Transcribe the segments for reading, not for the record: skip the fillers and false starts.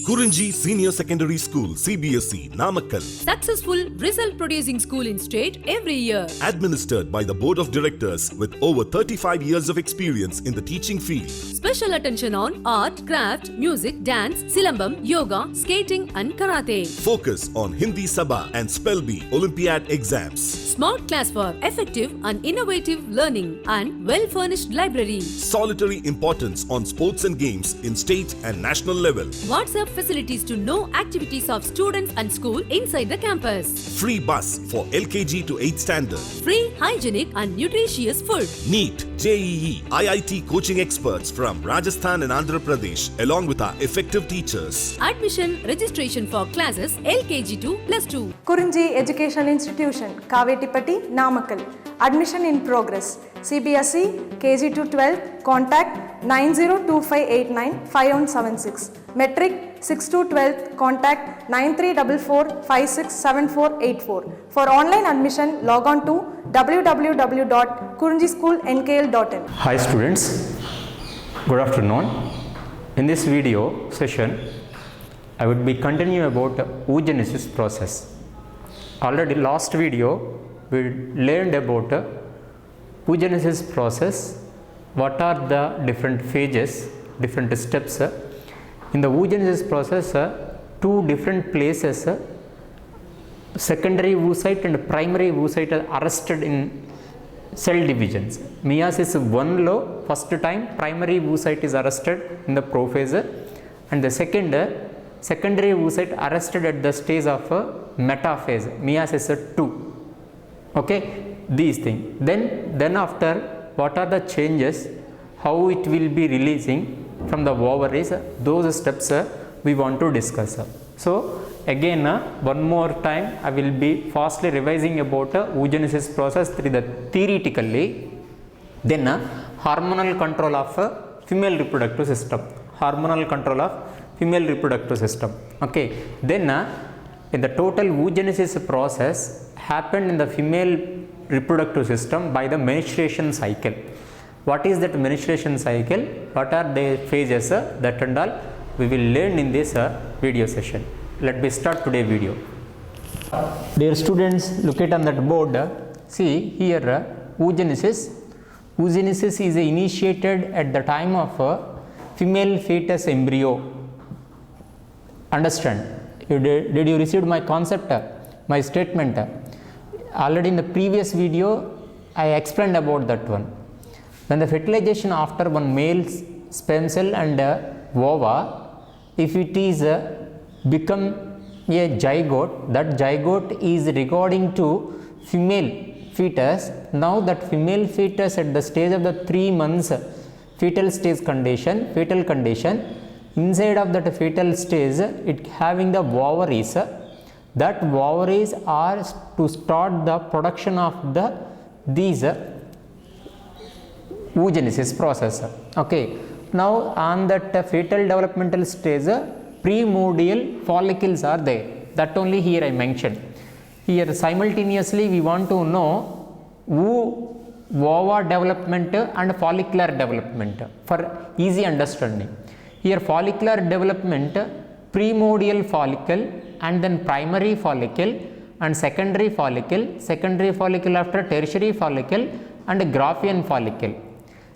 Kurinji Senior Secondary School, CBSE, Namakkal. Successful result producing school in state every year. Administered by the Board of Directors with over 35 years of experience in the teaching field. Special attention on art, craft, music, dance, silambam, yoga, skating and karate. Focus on Hindi Sabha and Spell Bee Olympiad exams. Smart class for effective and innovative learning and well-furnished library. Solitary importance on sports and games in state and national level. WhatsApp facilities to know activities of students and school inside the campus. Free bus for LKG to 8th standard. Free, hygienic and nutritious food. NEET, JEE, IIT coaching experts from Rajasthan and Andhra Pradesh along with our effective teachers. Admission registration for classes LKG to +2. Kurinji Education Institution, Kavetipatti, Namakkal. Admission in progress. CBSE, KG to 12, contact 9025895176. Metric 6 to 12, contact 9344567484. For online admission, log on to www.kurinjischoolnkl.in. Hi students, good afternoon. In this video session, I would be continuing about oogenesis process. Already last video we learned about oogenesis process, what are the different phases, different steps. In the oogenesis process, two different places, secondary oocyte and primary oocyte are arrested in cell divisions. Meiosis 1 lo first time primary oocyte is arrested in the prophase, and the secondary oocyte arrested at the stage of metaphase, meiosis 2. Okay, these things. Then after, what are the changes, how it will be releasing from the ovaries, those steps we want to discuss. So again, one more time I will be fastly revising about oogenesis process through the theoretically. Then hormonal control of female reproductive system. Hormonal control of female reproductive system. Okay. Then in the total oogenesis process happened in the female reproductive system by the menstruation cycle. What is that menstruation cycle? What are the phases? That and all we will learn in this video session. Let me start today's video. Dear students, look at on that board. See here, oogenesis. Oogenesis is initiated at the time of female fetus embryo. Understand? Did you receive my concept, my statement? Already in the previous video I explained about that one. When the fertilization after one male sperm cell and ova, if it is become a zygote, that zygote is regarding to female fetus. Now that female fetus at the stage of the 3 months fetal condition, inside of that fetal stage it having the ovaries. That ovaries are to start the production of these oogenesis process. Okay. Now on that fetal developmental stage, primordial follicles are there. That only here I mentioned. Here simultaneously we want to know ova development and follicular development for easy understanding. Here follicular development, primordial follicle and then primary follicle and secondary follicle after tertiary follicle and Graafian follicle.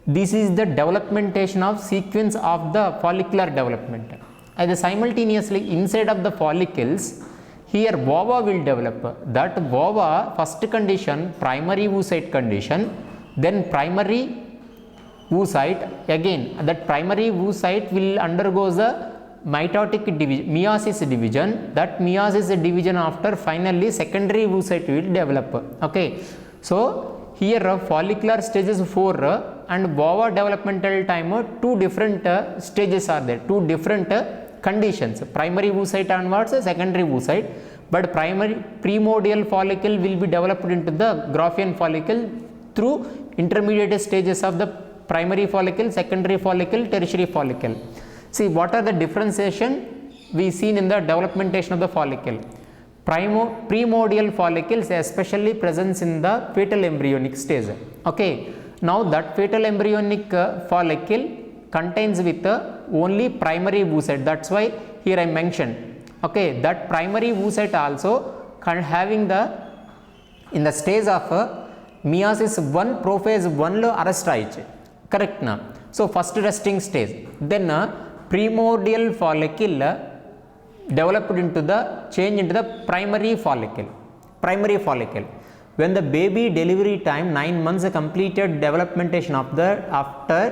This is the developmentation of sequence of the follicular development. As simultaneously inside of the follicles, here ova will develop. That ova first condition primary oocyte condition, then primary oocyte, again that primary oocyte will undergo the mitotic division, meiosis division. That meiosis division after finally secondary oocyte will develop. Okay. So here follicular stages 4 and ova developmental time 2 different stages are there, 2 different conditions, primary oocyte onwards, secondary oocyte, but primordial follicle will be developed into the Graafian follicle through intermediate stages of the primary follicle, secondary follicle, tertiary follicle. See, what are the differentiation we seen in the developmentation of the follicle? Primordial follicles especially presents in the fetal embryonic stage. Okay. Now that fetal embryonic follicle contains with only primary oocyte. That's why here I mentioned, okay, that primary oocyte also having the in the stage of meiosis 1 prophase 1 lo arrest aichu, correct na. So first resting stage, then primordial follicle developed into the change into the primary follicle. When the baby delivery time 9 months completed developmentation of the after,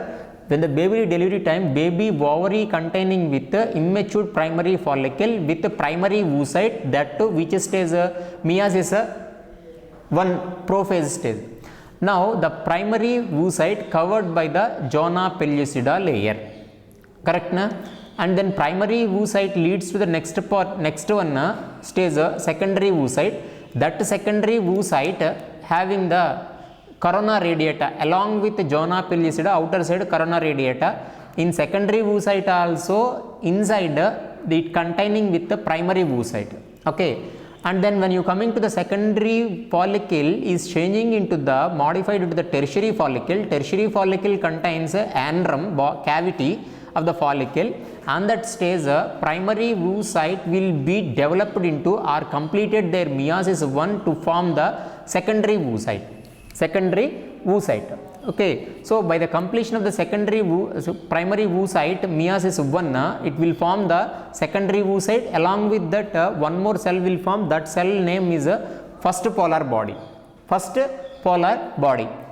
when the baby delivery time, baby ovary containing with immature primary follicle with primary oocyte, that to which stage meiosis 1 prophase stage. Now the primary oocyte covered by the zona pellucida layer, correct na. And then primary oocyte leads to the next one stage secondary oocyte. That secondary oocyte having the corona radiata along with zona pellucida, outer side corona radiata. In secondary oocyte also inside it containing with the primary oocyte, okay. And then when you coming to the secondary follicle is changing into the modified into the tertiary follicle contains aneurysm cavity of the follicle, and that stage primary oocyte will be developed into or completed their meiosis 1 to form the secondary oocyte, okay. So by the completion of the primary oocyte meiosis 1, it will form the secondary oocyte. Along with that one more cell will form, that cell name is first polar body.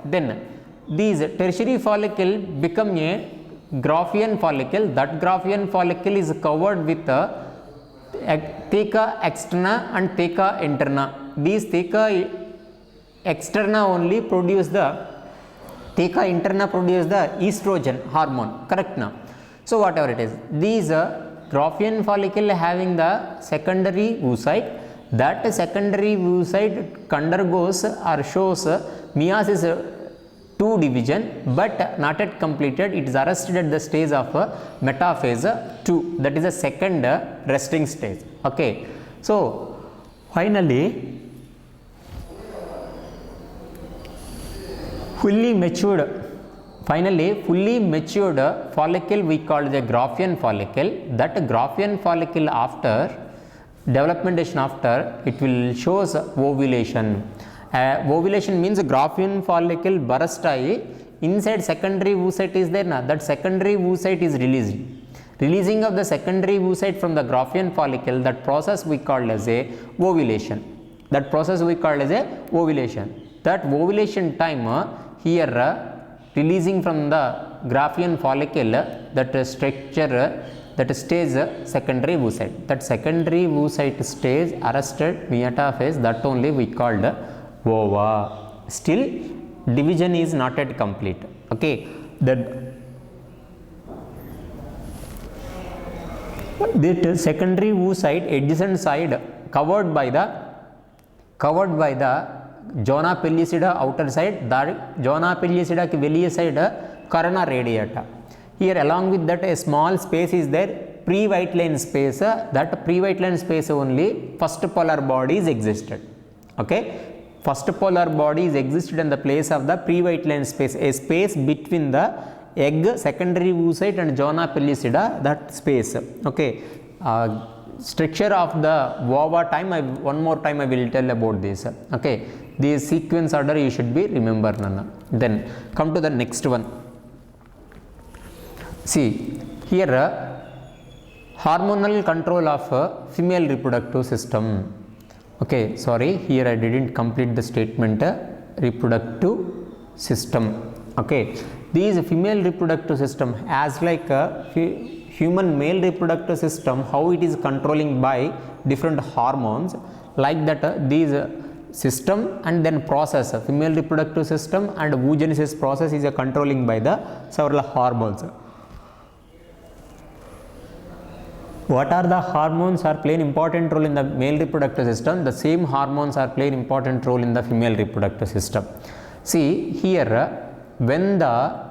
Then these tertiary follicle become a Graafian follicle. That Graafian follicle is covered with theca externa and theca interna. These theca externa only produce the, theca interna produce the estrogen hormone, correct now. So whatever it is, these Graafian follicle having the secondary oocyte, that secondary oocyte undergoes or shows meiosis 2 division, but not yet completed. It is arrested at the stage of metaphase 2, that is the second resting stage, okay. So finally fully matured follicle we call the Graafian follicle. That Graafian follicle after developmentation, after it will shows ovulation. Ovulation means Graafian follicle burst inside secondary oocyte is there na, that secondary oocyte is releasing of the secondary oocyte from the Graafian follicle. That process we call as a ovulation. That ovulation time here releasing from the Graafian follicle, that structure, that stage secondary oocyte. That secondary oocyte stage arrested metaphase, that only we called ova. Still division is not yet complete, okay. That secondary oocyte adjacent side covered by the zona pellucida outer side, that zona pellucida ki veliye side corona radiata. Here along with that a small space is there, pre-Whitelane space. That pre-Whitelane space only first polar bodies existed, okay. First polar bodies existed in the place of the pre-Whitelane space, a space between the egg, secondary oocyte and zona pellucida, that space, okay. Structure of the ova time, one more time I will tell about this, okay. This sequence order you should be remember nana. Then come to the next one. See here hormonal control of female reproductive system, okay. Sorry, here I didn't complete the statement, reproductive system, okay. These female reproductive system as like human male reproductive system, how it is controlling by different hormones, like that these system and then process, female reproductive system and oogenesis process is controlling by the several hormones. What are the hormones are playing important role in the male reproductive system? The same hormones are playing important role in the female reproductive system. See here, when the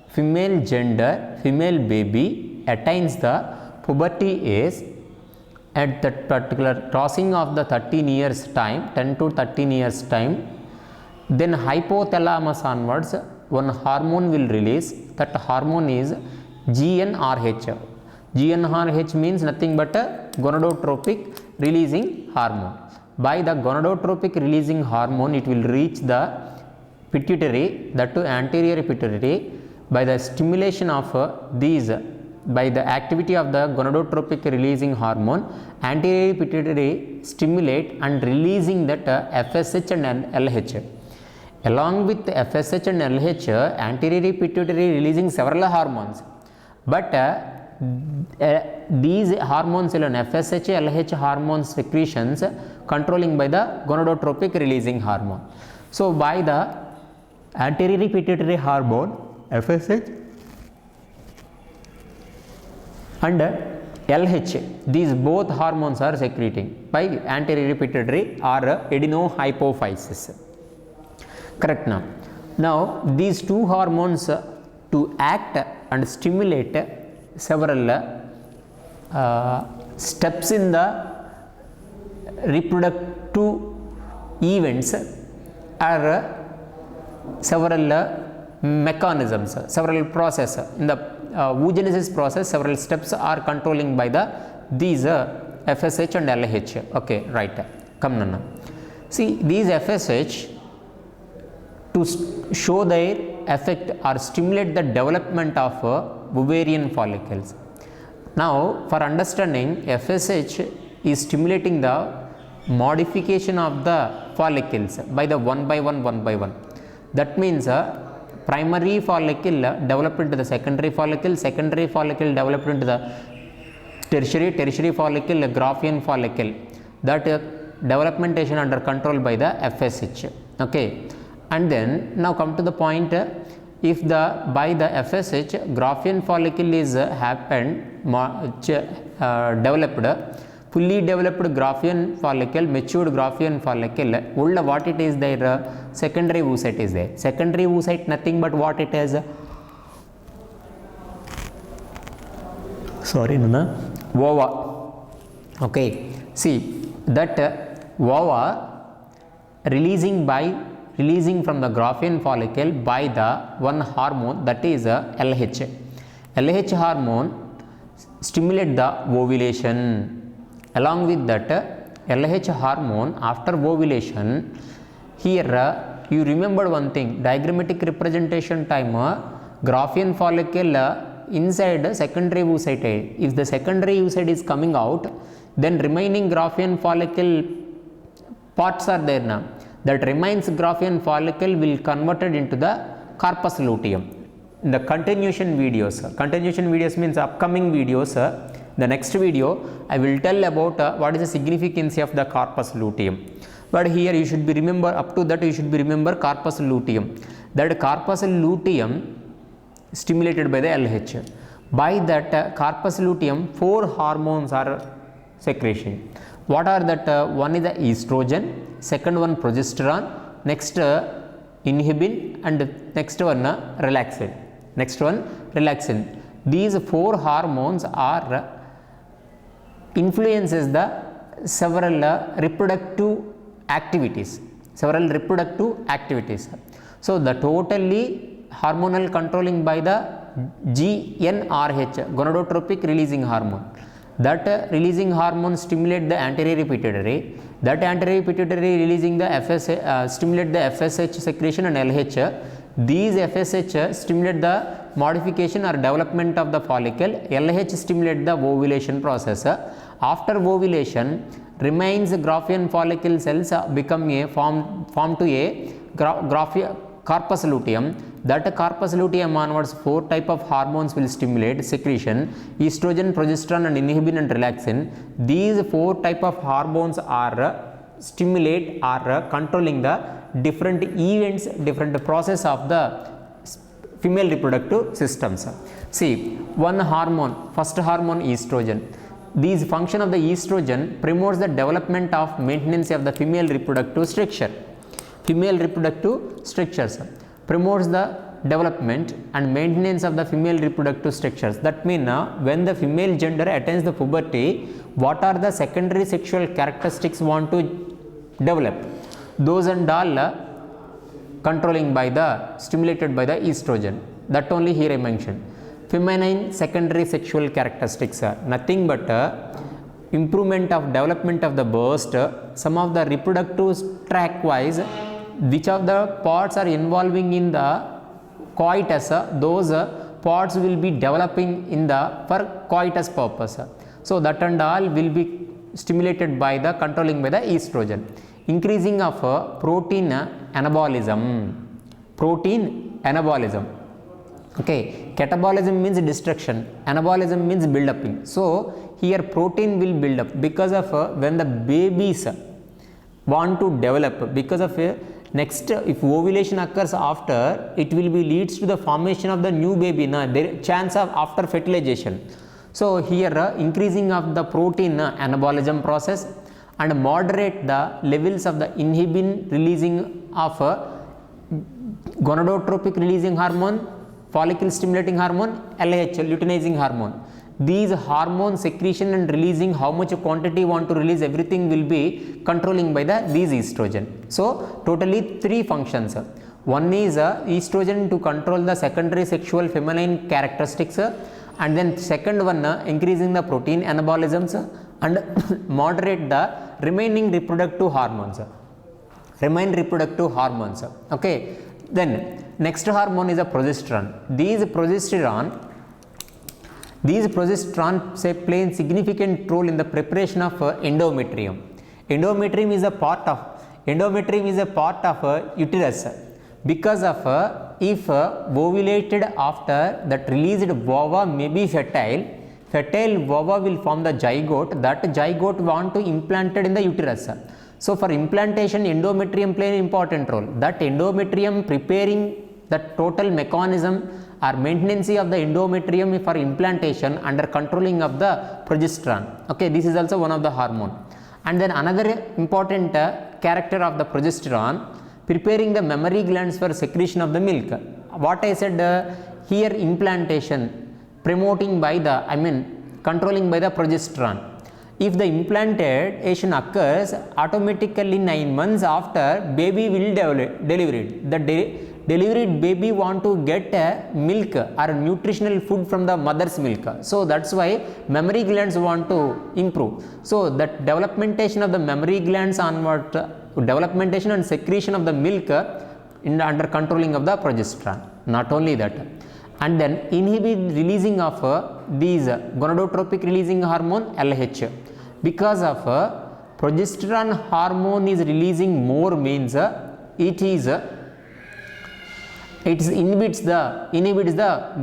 female gender, female baby attains the puberty age at that particular crossing of the 13 years time, 10 to 13 years time, then hypothalamus onwards one hormone will release. That hormone is GnRH. GnRH means nothing but a gonadotropic releasing hormone. By the gonadotropic releasing hormone, it will reach the pituitary, that to anterior pituitary, by the stimulation of these, by the activity of the gonadotropic releasing hormone, anterior pituitary stimulate and releasing that FSH and LH. Along with FSH and LH, anterior pituitary releasing several hormones, but these hormones alone, FSH, LH hormone secretions controlling by the gonadotropic releasing hormone. So by the anterior pituitary hormone, FSH and LH, these both hormones are secreting by anterior pituitary or adenohypophysis. Correct now. Now these two hormones to act and stimulate several steps in the reproductive events are several mechanisms, several process in the oogenesis process. Several steps are controlling by the these FSH and LH. Okay, right. Come now. See, these FSH to show their effect or stimulate the development of ovarian follicles. Now, for understanding, FSH is stimulating the modification of the follicles by the one by one. That means primary follicle developed into the secondary follicle developed into the tertiary follicle, Graafian follicle. That developmentation under control by the FSH. Okay, and then now come to the point, if the by the FSH Graafian follicle is happened developed, fully developed Graafian follicle, matured Graafian follicle, what it is there, secondary oocyte is there. Secondary oocyte nothing but what it is, ova. Okay, see that ova releasing from the Graafian follicle by the one hormone, that is LH. LH hormone stimulate the ovulation. Along with that LH hormone, after ovulation, here you remember one thing, diagrammatic representation time, Graafian follicle inside secondary oocyte. If the secondary oocyte is coming out, then remaining Graafian follicle parts are there now. That remains Graafian follicle will converted into the corpus luteum. In the continuation videos means upcoming videos, the next video I will tell about what is the significance of the corpus luteum. But here you should be remember, up to that you should be remember corpus luteum. That corpus luteum stimulated by the LH. By that corpus luteum, 4 hormones are secretion. What are that? One is the estrogen, second one progesterone, next inhibin, and next one relaxin. These 4 hormones are influences the several reproductive activities. So the totally hormonal controlling by the GnRH, gonadotropic releasing hormone. That releasing hormone stimulate the anterior pituitary. That anterior pituitary releasing the stimulate the FSH secretion and LH. These FSH stimulate the modification or development of the follicle. LH stimulate the ovulation process. After ovulation, remains Graafian follicle cells become a form to a corpus luteum. That corpus luteum onwards, 4 type of hormones will stimulate secretion: estrogen, progesterone, and inhibin and relaxin. These 4 type of hormones are stimulate or controlling the different events, different process of the female reproductive systems. See, one hormone, first hormone estrogen. These function of the estrogen promotes the development of maintenance of the female reproductive structure. Promotes the development and maintenance of the female reproductive structures. That means when the female gender attains the puberty, what are the secondary sexual characteristics want to develop? Those and all controlling by the stimulated by the estrogen. That only here I mentioned. feminine secondary sexual characteristics, nothing but improvement of development of the burst, some of the reproductive tract wise, which of the parts are involving in the coitus, those parts will be developing in the for coitus purpose. So that and all will be stimulated by the controlling by the estrogen. Increasing of protein anabolism. Okay, catabolism means destruction, anabolism means build up. So here protein will build up because of when the babies want to develop, because of next if ovulation occurs after, it will be leads to the formation of the new baby, there chance of after fertilization. So here increasing of the protein anabolism process and moderate the levels of the inhibin releasing of gonadotropic releasing hormone, follicle stimulating hormone, LH luteinizing hormone. These hormone secretion and releasing, how much quantity want to release, everything will be controlling by these estrogen. So totally 3 functions. One is estrogen to control the secondary sexual feminine characteristics, and then second one increasing the protein anabolisms and moderate the remaining reproductive hormones. Okay, then next hormone is a progesterone. These progesterone say play a significant role in the preparation of endometrium. Endometrium is a part of uterus, because of if ovulated after that released ova may be fertile ova will form the zygote, that zygote want to implanted in the uterus. So for implantation endometrium play an important role, that endometrium preparing the total mechanism or maintenance of the endometrium for implantation under controlling of the progesterone. Okay, this is also one of the hormone. And then another important character of the progesterone, preparing the mammary glands for secretion of the milk. What I said here, implantation promoting by the controlling by the progesterone. If the implantation occurs automatically 9 months after baby will delivered, the delivered baby want to get milk or nutritional food from the mother's milk. So that's why mammary glands want to improve. So that developmentation of the mammary glands onward, developmentation and secretion of the milk under controlling of the progesterone. Not only that, and then inhibit releasing of these gonadotropic releasing hormone LH. Because of progesterone hormone is releasing more means it inhibits the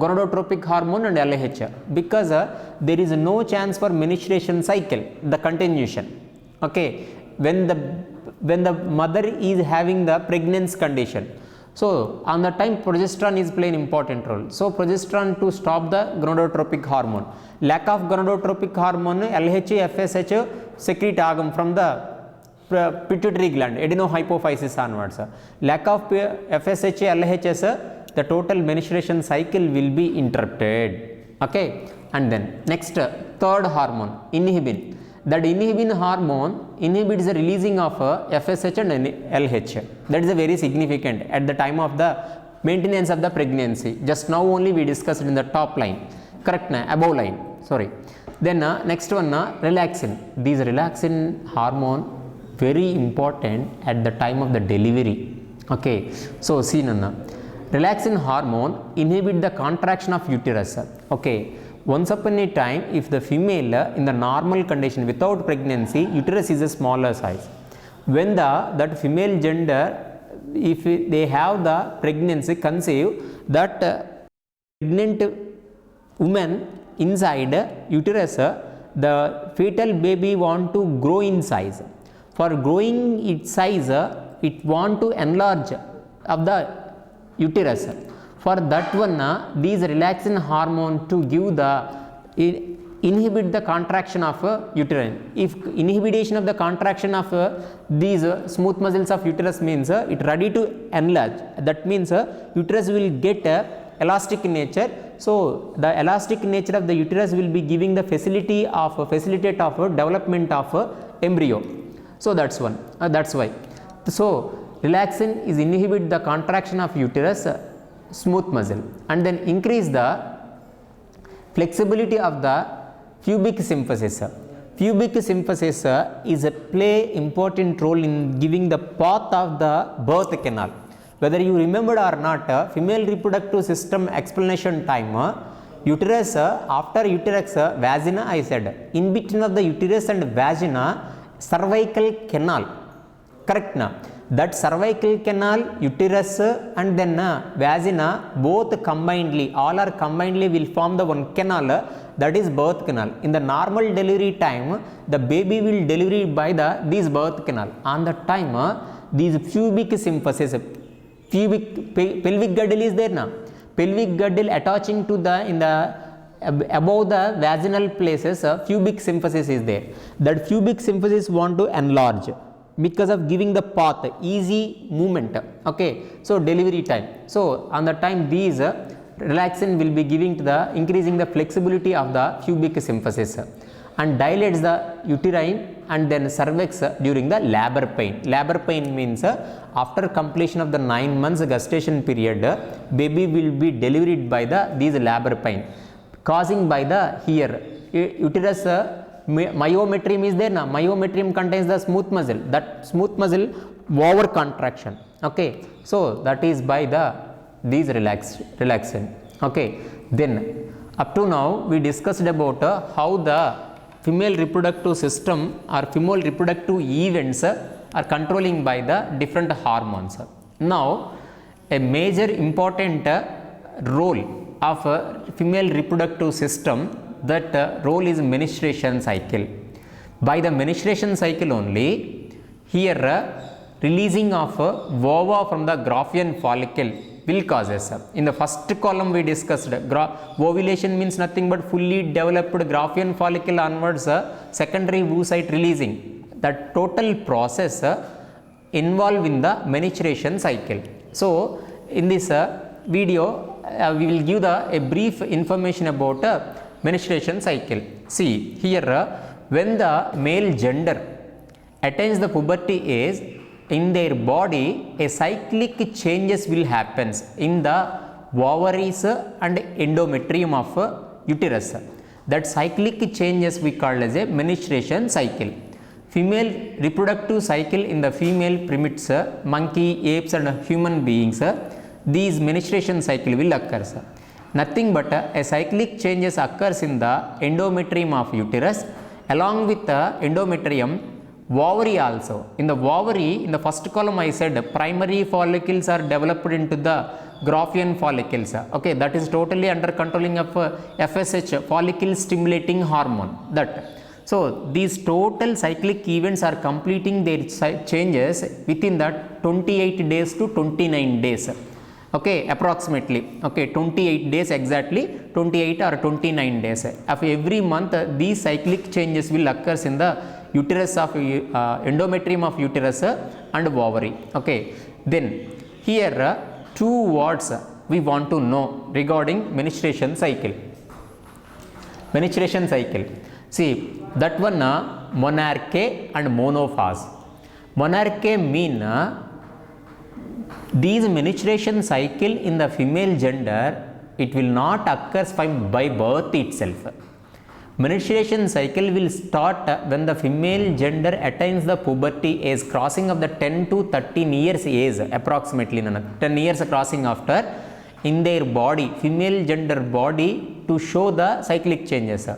gonadotropic hormone and LH, because there is no chance for menstruation cycle, the continuation. Okay, when the mother is having the pregnancy condition, so on the time progesterone is playing important role. So progesterone to stop the gonadotropic hormone, lack of gonadotropic hormone LH FSH secrete agam from the pituitary gland, adenohypophysis onwards. Lack of FSH LHS, the total menstruation cycle will be interrupted. Okay, and then next third hormone, inhibin. That inhibin hormone inhibits the releasing of FSH and LH. That is a very significant at the time of the maintenance of the pregnancy. Just now only we discussed in the top line, correct na, above line, sorry. Then next one, relaxin. These relaxin hormone very important at the time of the delivery. Okay, so see nana, relaxin hormone inhibit the contraction of uterus. Okay, once upon a time, if the female in the normal condition without pregnancy, uterus is a smaller size. When that female gender, if they have the pregnancy, conceive, that pregnant woman inside uterus, the fetal baby want to grow in size. For growing its size, it want to enlarge of the uterus. For that one, these relaxin hormone to give the inhibit the contraction of uterine. If inhibition of the contraction of these smooth muscles of uterus means it ready to enlarge, that means uterus will get elastic in nature. So the elastic nature of the uterus will be giving the facilitate of development of embryo. So that's one, that's why. So relaxin is inhibit the contraction of uterus smooth muscle, and then increase the flexibility of the pubic symphysis. Pubic symphysis is a play important role in giving the path of the birth canal. Whether you remembered or not, female reproductive system explanation time, uterus, after uterus, vagina I said, in between of the uterus and vagina, cervical canal, correct na? That cervical canal, uterus and then vagina, both combinedly, all are combinedly will form the one canal, that is birth canal. In the normal delivery time, the baby will deliver by this birth canal. On the time, these pubic symphysis, pelvic girdle is there now. Pelvic girdle attaching to the above the vaginal places, pubic symphysis is there. That pubic symphysis want to enlarge because of giving the path, easy movement. Okay, so delivery time. So on the time these relaxin will be giving to the increasing the flexibility of the pubic symphysis and dilates the uterine and then cervix during the labor pain. Labor pain means after completion of the 9 months gestation period, baby will be delivered by these labor pain causing by the here uterus myometrium is there now. Myometrium contains the smooth muscle, that smooth muscle over contraction. Okay, so that is by these relaxin. Okay, then up to now we discussed about how the female reproductive system or female reproductive events are controlling by the different hormones. Now a major important role of female reproductive system, that role is menstruation cycle. By the menstruation cycle only, here releasing of ova from the Graafian follicle will causes. In the first column we discussed ovulation means nothing but fully developed Graafian follicle onwards secondary oocyte releasing. That total process involved in the menstruation cycle. So in this video we will give a brief information about menstruation cycle. See here, when the male gender attains the puberty age, in their body a cyclic changes will happens in the ovaries and endometrium of uterus. That cyclic changes we call as a menstruation cycle. Female reproductive cycle in the female primates, monkey, apes and human beings, these menstruation cycle will occur. Nothing but a cyclic changes occurs in the endometrium of uterus. Along with the endometrium, ovary also. In the ovary, in the first column I said primary follicles are developed into the Graafian follicles. Okay, that is totally under controlling of FSH, follicle stimulating hormone. That. So these total cyclic events are completing their changes within that 28 days to 29 days. Okay, approximately. Okay, 28 days exactly, 28 or 29 days. Of every month, these cyclic changes will occur in the uterus of endometrium of uterus and ovary. Okay, then here two words we want to know regarding menstruation cycle. Menstruation cycle. See that one monarche and monophase. Monarche mean these menstruation cycle in the female gender, it will not occur by birth itself. Menstruation cycle will start when the female gender attains the puberty age, crossing of the 10 to 13 years age, approximately 10 years crossing after, in their body, female gender body, to show the cyclic changes.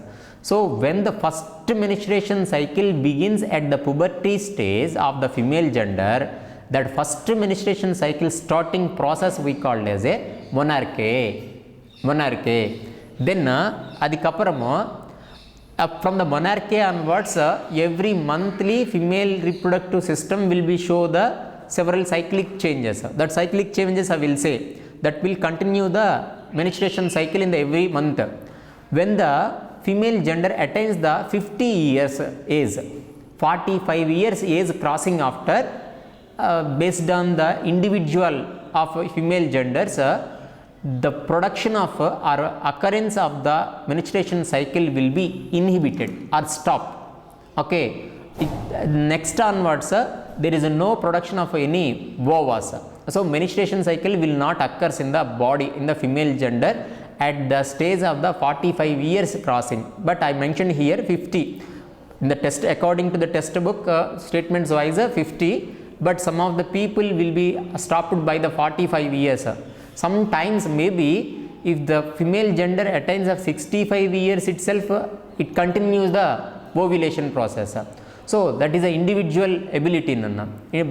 So when the first menstruation cycle begins at the puberty stage of the female gender, that first menstruation cycle starting process we called as a monarche. Then adikaparamo from the monarche onwards, every monthly female reproductive system will be show the several cyclic changes. That cyclic changes I will say that will continue the menstruation cycle in the every month. When the female gender attains the 50 years age, 45 years age crossing after, based on the individual of female genders, the production of or occurrence of the menstruation cycle will be inhibited or stopped. Okay, next onwards there is no production of any ovas. So menstruation cycle will not occur in the body in the female gender at the stage of the 45 years crossing, but I mentioned here 50 in the test. According to the textbook statements wise 50, but some of the people will be stopped by the 45 years. Sometimes maybe if the female gender attains of 65 years itself, it continues the ovulation process. So that is an individual ability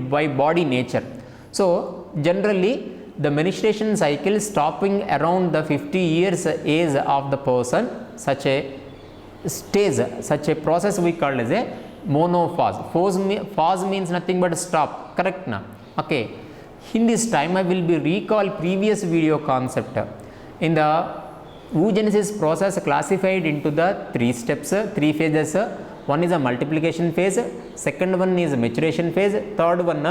by body nature. So generally the menstruation cycle stopping around the 50 years age of the person, such a stage, such a process we call as a monopause. Pause means nothing but stop, correct na? Okay, in this time I will be recall previous video concept. In the oogenesis process classified into the 3 steps, 3 phases. One is a multiplication phase, second one is maturation phase, third one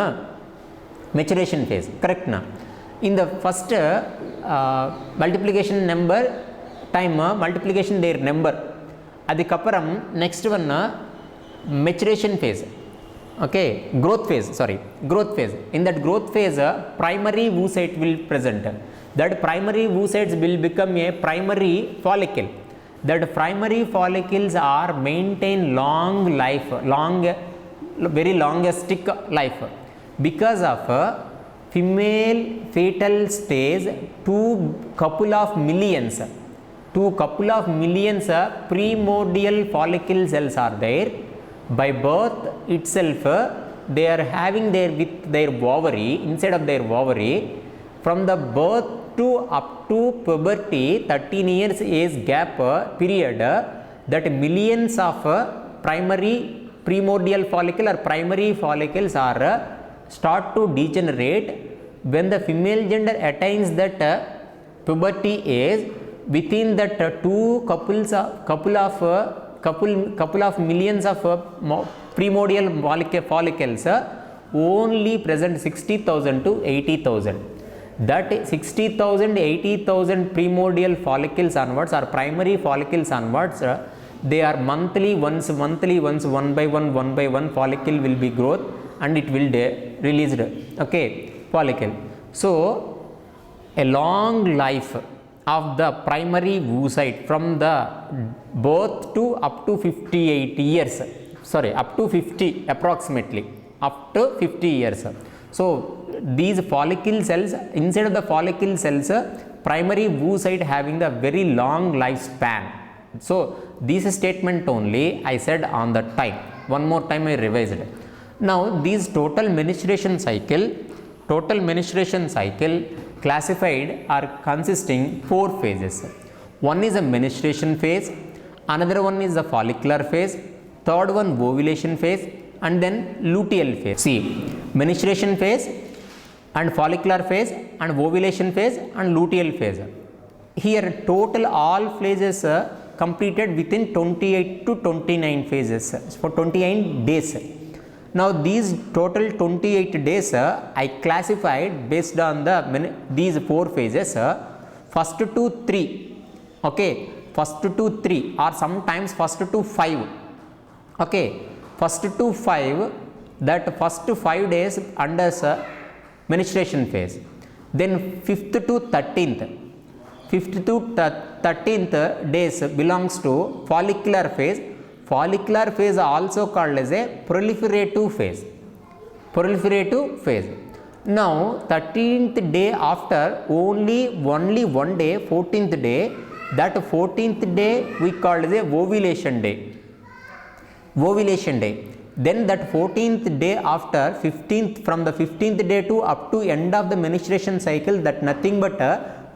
maturation phase, correct na? In the first multiplication number time, multiplication their number, adikaparam next one maturation phase, okay, growth phase, growth phase. In that growth phase primary oocyte will present. That primary oocytes will become a primary follicle. That primary follicles are maintain long life, very longistic life, because of female fetal stage to couple of millions primordial follicle cells are there. By birth itself they are having with their ovary, inside of their ovary, from the birth to up to puberty 13 years age gap period, that millions of primordial follicle or primary follicles are start to degenerate. When the female gender attains that puberty age, within that couple of millions of primordial follicles only present 60,000 to 80,000. That 60,000 80,000 primordial follicles onwards or primary follicles onwards, they are monthly once one by one follicle will be growth and it will released, okay, follicle. So a long life of the primary oocyte from the birth to up to 58 years, up to 50 approximately, up to 50 years. So these follicle cells, inside of the follicle cells, primary oocyte having the very long lifespan. So this statement only I said on the time. One more time I revised. Now these total menstruation cycle classified are consisting 4 phases. One is a menstruation phase, another one is the follicular phase, third one ovulation phase, and then luteal phase. See, menstruation phase and follicular phase and ovulation phase and luteal phase. Here total all phases completed within 28 to 29 phases for 29 days. Now these total 28 days I classified based on these 4 phases, first to 3, okay, first to 3 or sometimes first to 5, okay, first to 5, that first 5 days under menstruation phase, then 5th to 13th days belongs to follicular phase. Follicular phase also called as a proliferative phase. Now 13th day after only one day, 14th day, that 14th day we call as a ovulation day. Then that 14th day after 15th, from the 15th day to up to end of the menstruation cycle, that nothing but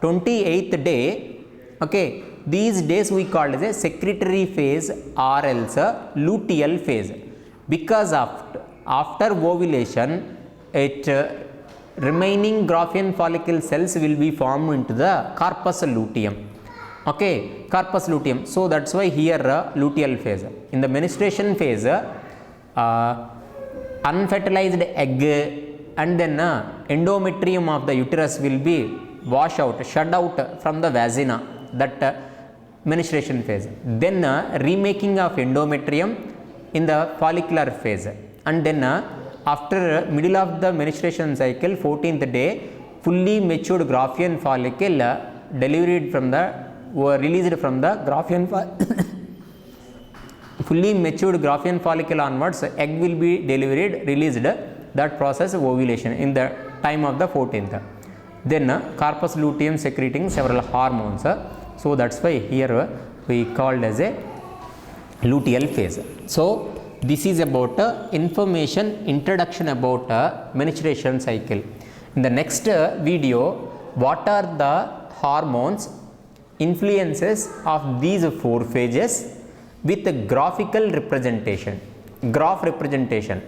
28th day, okay, these days we call as a secretory phase or else luteal phase, because after ovulation it remaining Graafian follicle cells will be formed into the corpus luteum, okay, corpus luteum. So that's why here luteal phase. In the menstruation phase unfertilized egg and then endometrium of the uterus will be shed out from the vagina, that menstruation phase. Then remaking of endometrium in the follicular phase, and then after middle of the menstruation cycle, 14th day, fully matured Graafian follicle delivered from the were released from the Graafian fully matured Graafian follicle onwards, egg will be delivered, released, that process ovulation in the time of the 14th. Then corpus luteum secreting several hormones. So that's why here we called as a luteal phase. So this is about information introduction about menstruation cycle. In the next video, what are the hormones, influences of these 4 phases with a graphical representation, graph representation.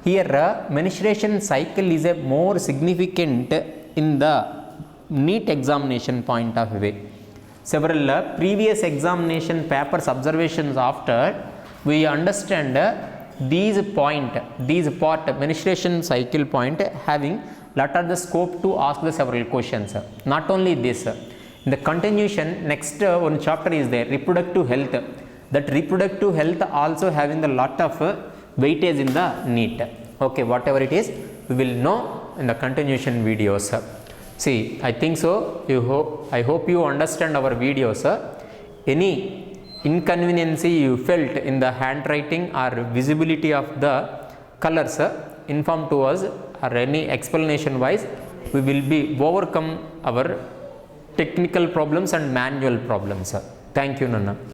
Here menstruation cycle is a more significant in the NEET examination point of view. Several previous examination papers observations after we understand these part menstruation cycle point having lot of the scope to ask the several questions. Not only this, in the continuation next one chapter is there, reproductive health. That reproductive health also having the lot of weightage in the NEET. Okay, whatever it is, we will know in the continuation videos. See, I think so. I hope you understand our videos. Any inconvenience you felt in the handwriting or visibility of the colors, inform to us, or any explanation wise, we will be overcome our technical problems and manual problems. Thank you, Nana.